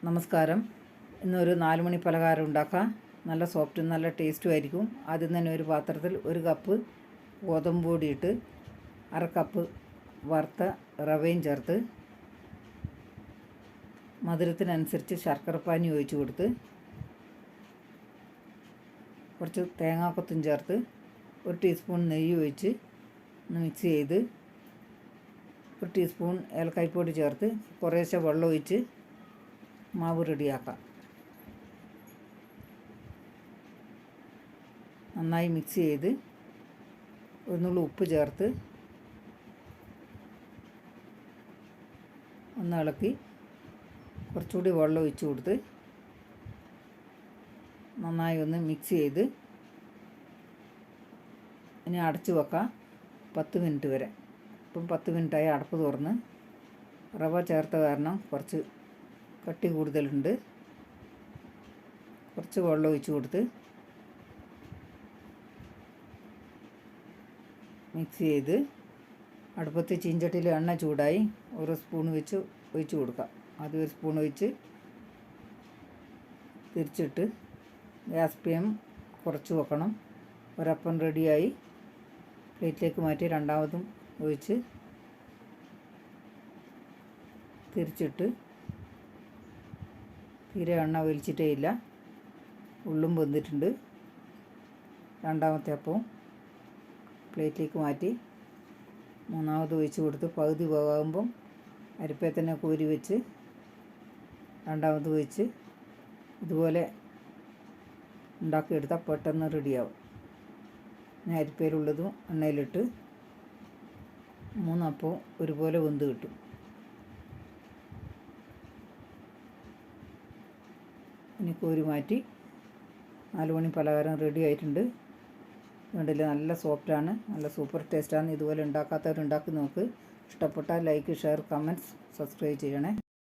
നമസ്കാരം. ഇന്നൊരു 4 മണി പലഹാരം ഉണ്ടാക്കാം. നല്ല സോഫ്റ്റും നല്ല ടേസ്റ്റും ആയിരിക്കും. ആദ്യം തന്നെ ഒരു പാത്രത്തിൽ 1 കപ്പ് ഗോതമ്പ് പൊടി ഇട്ട് 1/2 കപ്പ് വറുത്ത റവയും ചേർത്ത് മധുരത്തിനനുസരിച്ച് ശർക്കരപ്പാനി ഒഴിച്ച് കൊടുത്ത് കുറച്ച് തേങ്ങാക്കൊത്തും ചേർത്ത് 1 ടീസ്പൂൺ നെയ്യ് ഒഴിച്ച് മിക്സ് ചെയ്ത് 1 ടീസ്പൂൺ ഏലക്കായ്പ്പൊടി ചേർത്ത് കുറേശ്ശെ വെള്ളം ഒഴിച്ച് മാവ് റെഡിയാക്കാം. നന്നായി മിക്സ് ചെയ്ത് ഒന്നുള്ളി ഉപ്പ് ചേർത്ത് ഒന്ന് ഇളക്കി കുറച്ചുകൂടി വെള്ളം ഒഴിച്ച് കൊടുത്ത് നന്നായി ഒന്ന് മിക്സ് ചെയ്ത് ഇനി അടച്ച് വെക്കാം 10 മിനിറ്റ് വരെ. ഇപ്പം 10 മിനിറ്റായി. അടപ്പ് തുറന്ന് റവ ചേർത്ത കാരണം കുറച്ച് കട്ടി കൂടുതലുണ്ട്. കുറച്ച് വെള്ളം ഒഴിച്ച് കൊടുത്ത് മിക്സ് ചെയ്ത് അടുപ്പത്ത് ചീഞ്ചട്ടിയിൽ എണ്ണ ചൂടായി 1 സ്പൂൺ വെച്ച് ഒഴിച്ച് കൊടുക്കാം. ആദ്യം 1 സ്പൂൺ ഒഴിച്ച് തിരിച്ചിട്ട് ഗ്യാസ് ഫ്ലെയിം കുറച്ച് വെക്കണം. ഒരപ്പം റെഡിയായി. പ്ലേറ്റിലേക്ക് മാറ്റി രണ്ടാമതും ഒഴിച്ച് തിരിച്ചിട്ട് തീരെ എണ്ണ വലിച്ചിട്ടേ ഇല്ല. ഉള്ളും വെന്തിട്ടുണ്ട്. രണ്ടാമത്തെ അപ്പവും പ്ലേറ്റിലേക്ക് മാറ്റി മൂന്നാമത് ഒഴിച്ച് കൊടുത്ത് പകുതി വേകുമ്പം അരിപ്പയിൽ തന്നെ കോരി വെച്ച് രണ്ടാമത് ഒഴിച്ച് ഇതുപോലെ ഉണ്ടാക്കിയെടുത്താൽ പെട്ടെന്ന് റെഡിയാവും. ഞാൻ അരിപ്പയിലുള്ളതും എണ്ണയിലിട്ട് 3 അപ്പവും ഒരുപോലെ വെന്ത് കിട്ടും. ഇനി കോരി മാറ്റി 4 മണി പലഹാരം റെഡി ആയിട്ടുണ്ട്. കണ്ടില്ല, നല്ല സോഫ്റ്റാണ്, നല്ല സൂപ്പർ ടേസ്റ്റാണ്. ഇതുപോലെ ഉണ്ടാക്കാത്തവരുണ്ടാക്കി നോക്ക്. ഇഷ്ടപ്പെട്ടാൽ ലൈക്ക്, ഷെയർ, കമൻറ്റ്സ്, സബ്സ്ക്രൈബ് ചെയ്യണേ.